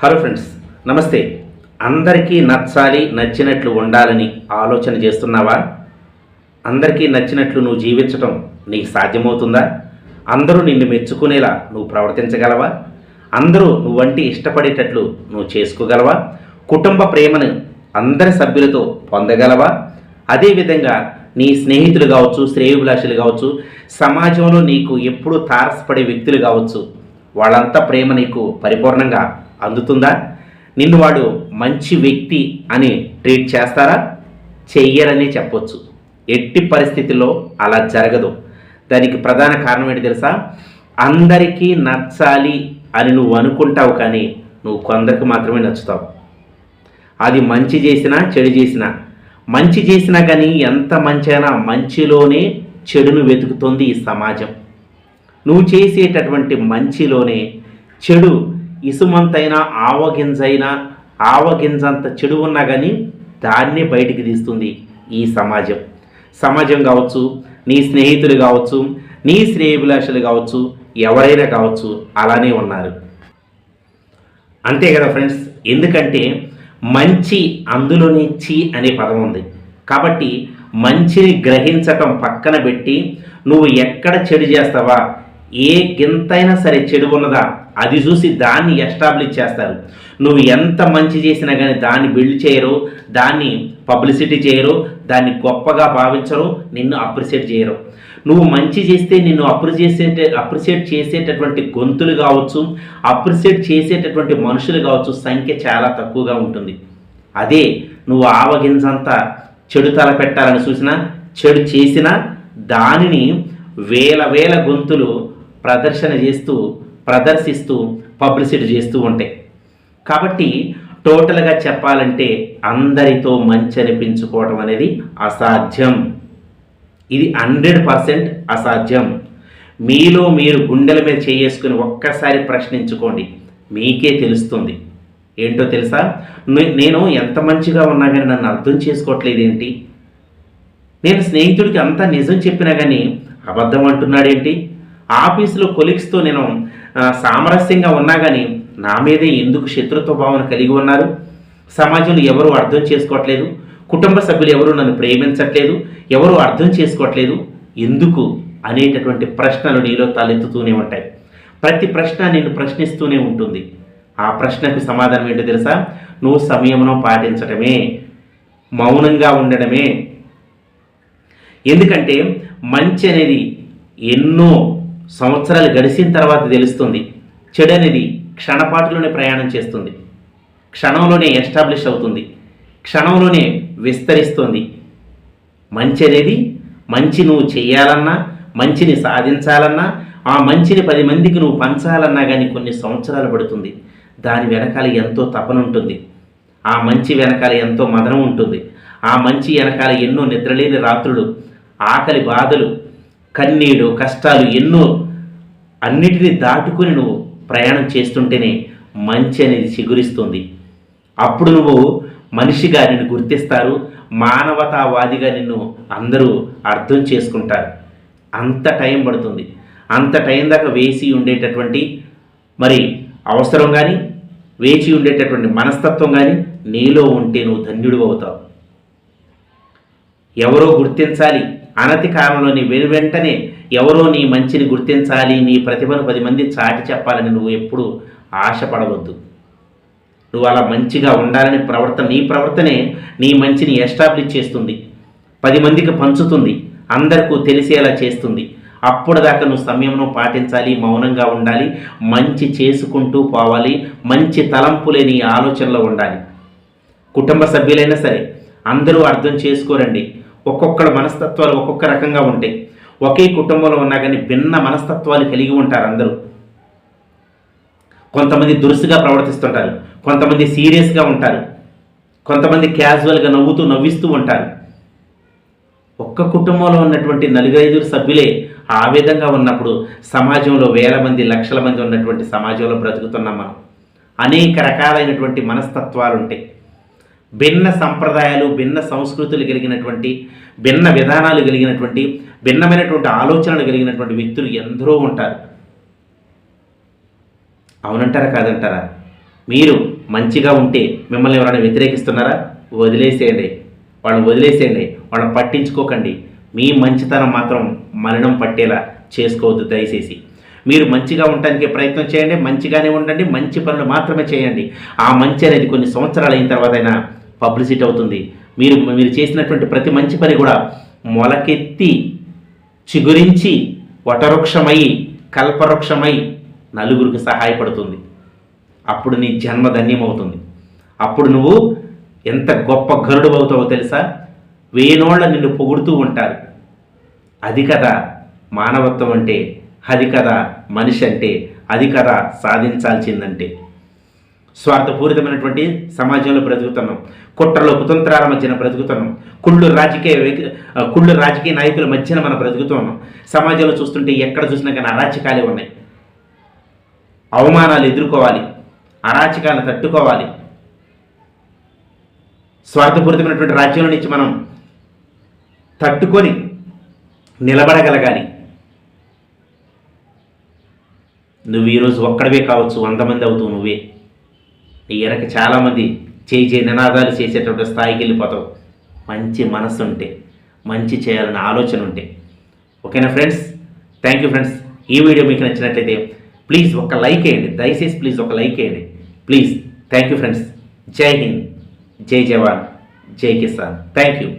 Hello friends, నమస్తే. అందరికీ నచ్చాలి, నచ్చినట్లు ఉండాలని ఆలోచన చేస్తున్నావా? అందరికీ నచ్చినట్లు నువ్వు జీవించటం నీకు సాధ్యమవుతుందా? అందరూ నిన్ను మెచ్చుకునేలా నువ్వు ప్రవర్తించగలవా? అందరూ నువ్వంటే ఇష్టపడేటట్లు నువ్వు చేసుకోగలవా? కుటుంబ ప్రేమను అందరి సభ్యులతో పొందగలవా? అదేవిధంగా నీ స్నేహితులు కావచ్చు, శ్రేయోభిలాషులు కావచ్చు, సమాజంలో నీకు ఎప్పుడూ తారసపడే వ్యక్తులు కావచ్చు, వాళ్ళంతా ప్రేమ నీకు పరిపూర్ణంగా అందుతుందా? నిన్ను వాడు మంచి వ్యక్తి అని ట్రీట్ చేస్తారా? చెయ్యరని చెప్పొచ్చు. ఎట్టి పరిస్థితుల్లో అలా జరగదు. దానికి ప్రధాన కారణం ఏంటి తెలుసా? అందరికీ నచ్చాలి అని నువ్వు అనుకుంటావు, కానీ నువ్వు కొందరికి మాత్రమే నచ్చుతావు. అది మంచి చేసినా చెడు చేసినా, మంచి చేసినా కానీ ఎంత మంచి అయినా మంచిలోనే చెడును వెతుకుతుంది ఈ సమాజం. నువ్వు చేసేటటువంటి మంచిలోనే చెడు ఇసుమంతైనా ఆవగింజైనా ఆవగింజంత చెడు ఉన్నా కానీ దాన్నే బయటికి తీస్తుంది ఈ సమాజం. సమాజం కావచ్చు, నీ స్నేహితులు కావచ్చు, నీ శ్రేయోభిలాషులు కావచ్చు, ఎవరైనా కావచ్చు, అలానే ఉన్నారు. అంతే కదా ఫ్రెండ్స్. ఎందుకంటే మంచి అందులోనే చి అనే పదం ఉంది. కాబట్టి మంచిని గ్రహించటం పక్కన పెట్టి నువ్వు ఎక్కడ చెడు చేస్తావా, ఏ గింతైనా సరే చెడు ఉన్నదా అది చూసి దాన్ని ఎస్టాబ్లిష్ చేస్తారు. నువ్వు ఎంత మంచి చేసినా కానీ దాన్ని బిల్డ్ చేయరు, దాన్ని పబ్లిసిటీ చేయరు, దాన్ని గొప్పగా భావించరు, నిన్ను అప్రిషియేట్ చేయరు. నువ్వు మంచి చేస్తే నిన్ను అప్రిషియేట్ చేసేటటువంటి గొంతులు కావచ్చు, అప్రిషియేట్ చేసేటటువంటి మనుషులు కావచ్చు, సంఖ్య చాలా తక్కువగా ఉంటుంది. అదే నువ్వు ఆవగింజంతా చెడు తలపెట్టాలని చూసినా, చెడు చేసినా దానిని వేల గొంతులు ప్రదర్శిస్తూ పబ్లిసిటీ చేస్తూ ఉంటాయి. కాబట్టి టోటల్గా చెప్పాలంటే అందరితో మంచి అనిపించుకోవడం అనేది అసాధ్యం. ఇది 100% అసాధ్యం. మీలో మీరు గుండెల మీద చేసుకుని ఒక్కసారి ప్రశ్నించుకోండి, మీకే తెలుస్తుంది. ఏంటో తెలుసా? నేను ఎంత మంచిగా ఉన్నా కానీ నన్ను అర్థం చేసుకోవట్లేదు ఏంటి? నేను స్నేహితుడికి అంతా నిజం చెప్పినా కానీ అబద్ధం అంటున్నాడేంటి? ఆఫీసులో కొలీగ్స్తో నేను సామరస్యంగా ఉన్నా కానీ నా మీదే ఎందుకు శత్రుత్వ భావన కలిగి ఉన్నారు? సమాజంలో ఎవరు అర్థం చేసుకోవట్లేదు, కుటుంబ సభ్యులు ఎవరు నన్ను ప్రేమించట్లేదు, ఎవరు అర్థం చేసుకోవట్లేదు, ఎందుకు అనేటటువంటి ప్రశ్నలు నీలో తలెత్తుతూనే ఉంటాయి. ప్రతి ప్రశ్న నిన్ను ప్రశ్నిస్తూనే ఉంటుంది. ఆ ప్రశ్నకు సమాధానం ఏంటో తెలుసా? నువ్వు సంయమనం పాటించడమే, మౌనంగా ఉండడమే. ఎందుకంటే మంచి అనేది ఎన్నో సంవత్సరాలు గడిచిన తర్వాత తెలుస్తుంది. చెడు అనేది క్షణపాటులోనే ప్రయాణం చేస్తుంది, క్షణంలోనే ఎస్టాబ్లిష్ అవుతుంది, క్షణంలోనే విస్తరిస్తుంది. మంచి అనేది మంచి నువ్వు చేయాలన్నా, మంచిని సాధించాలన్నా, ఆ మంచిని 10 మందికి నువ్వు పంచాలన్నా కానీ కొన్ని సంవత్సరాలు పడుతుంది. దాని వెనకాల ఎంతో తపన ఉంటుంది, ఆ మంచి వెనకాల ఎంతో మదనం ఉంటుంది, ఆ మంచి వెనకాల ఎన్నో నిద్రలేని రాత్రులు, ఆకలి బాధలు, కన్నీడు, కష్టాలు ఎన్నో, అన్నిటినీ దాటుకుని నువ్వు ప్రయాణం చేస్తుంటేనే మంచి అనేది చిగురిస్తుంది. అప్పుడు నువ్వు మనిషిగా నిన్ను గుర్తిస్తారు, మానవతావాదిగా నిన్ను అందరూ అర్థం చేసుకుంటారు. అంత టైం పడుతుంది. అంత టైం దాకా వేసి ఉండేటటువంటి మరి అవసరం కానీ, వేచి ఉండేటటువంటి మనస్తత్వం కానీ నీలో ఉంటే నువ్వు ధన్యుడు అవుతావు. ఎవరో గుర్తించాలి అనతి కాలంలోని వెంటనే ఎవరో నీ మంచిని గుర్తించాలి, నీ ప్రతిభను 10 మంది చాటి చెప్పాలని నువ్వు ఎప్పుడు ఆశపడవద్దు. నువ్వు అలా మంచిగా ఉండాలని నీ ప్రవర్తనే నీ మంచిని ఎస్టాబ్లిష్ చేస్తుంది, 10 మందికి పంచుతుంది, అందరికీ తెలిసేలా చేస్తుంది. అప్పుడు దాకా నువ్వు సంయమనం పాటించాలి, మౌనంగా ఉండాలి, మంచి చేసుకుంటూ పోవాలి, మంచి తలంపులే నీ ఆలోచనలో ఉండాలి. కుటుంబ సభ్యులైనా సరే అందరూ అర్థం చేసుకోరండి. ఒక్కొక్కళ్ళ మనస్తత్వాలు ఒక్కొక్క రకంగా ఉంటాయి. ఒకే కుటుంబంలో ఉన్నా కానీ భిన్న మనస్తత్వాలు కలిగి ఉంటారు అందరూ. కొంతమంది దురుసుగా ప్రవర్తిస్తుంటారు, కొంతమంది సీరియస్గా ఉంటారు, కొంతమంది క్యాజువల్గా నవ్విస్తూ ఉంటారు. ఒక్క కుటుంబంలో ఉన్నటువంటి 4-5 సభ్యులే ఆ విధంగా ఉన్నప్పుడు సమాజంలో వేల మంది, లక్షల మంది ఉన్నటువంటి సమాజంలో బ్రతుకుతున్నాం మనం. అనేక రకాలైనటువంటి మనస్తత్వాలు ఉంటాయి. భిన్న సంప్రదాయాలు, భిన్న సంస్కృతులు కలిగినటువంటి, భిన్న విధానాలు కలిగినటువంటి, భిన్నమైనటువంటి ఆలోచనలు కలిగినటువంటి వ్యక్తులు ఎందరో ఉంటారు. అవునంటారా కాదంటారా? మీరు మంచిగా ఉంటే మిమ్మల్ని ఎవరైనా వ్యతిరేకిస్తున్నారా? వదిలేసేయండి, వాళ్ళని వదిలేసేయండి, వాళ్ళని పట్టించుకోకండి. మీ మంచితనం మాత్రం మరణం పట్టేలా చేసుకోవద్దు దయచేసి. మీరు మంచిగా ఉండటానికి ప్రయత్నం చేయండి, మంచిగానే ఉండండి, మంచి పనులు మాత్రమే చేయండి. ఆ మంచి అనేది కొన్ని సంవత్సరాలు అయిన తర్వాత అయినా పబ్లిసిటీ అవుతుంది. మీరు మీరు చేసినటువంటి ప్రతి మంచి పని కూడా మొలకెత్తి చిగురించి వటవృక్షమై కల్పవృక్షమై నలుగురికి సహాయపడుతుంది. అప్పుడు నీ జన్మ ధన్యమవుతుంది. అప్పుడు నువ్వు ఎంత గొప్ప గరుడు అవుతావో తెలుసా? వేనోళ్ళ నిన్ను పొగుడుతూ ఉంటారు. అది కదా మానవత్వం అంటే, అది కదా మనిషి అంటే, అది కదా సాధించాల్సిందంటే. స్వార్థపూరితమైనటువంటి సమాజంలో బ్రతుకుతున్నాం, కుట్రలో కుతంత్రాల మధ్యన బ్రతుకుతున్నాం, కుళ్ళు రాజకీయ నాయకుల మధ్యన మనం బ్రతుకుతున్నాం. సమాజంలో చూస్తుంటే ఎక్కడ చూసినా కానీ అరాచకాలే ఉన్నాయి. అవమానాలు ఎదుర్కోవాలి, అరాచకాలను తట్టుకోవాలి. స్వార్థపూరితమైనటువంటి రాజ్యంలో నుంచి మనం తట్టుకొని నిలబడగలగాలి. నువ్వు ఈరోజు ఒక్కడవే కావచ్చు, 100 మంది అవుతావు నువ్వే. నీ వెనక చాలామంది చేయి నినాదాలు చేసేటటువంటి స్థాయికి వెళ్ళిపోతావు. మంచి మనసు ఉంటే, మంచి చేయాలనే ఆలోచన ఉంటే. ఓకేనా ఫ్రెండ్స్? Thank you friends. ఈ వీడియో మీకు నచ్చినట్లయితే ప్లీజ్ ఒక లైక్ వేయండి, దయచేసి ప్లీజ్ ఒక లైక్ వేయండి ప్లీజ్. Thank you friends. జై హింద్, జై జవాన్, జై కిసాన్. Thank you.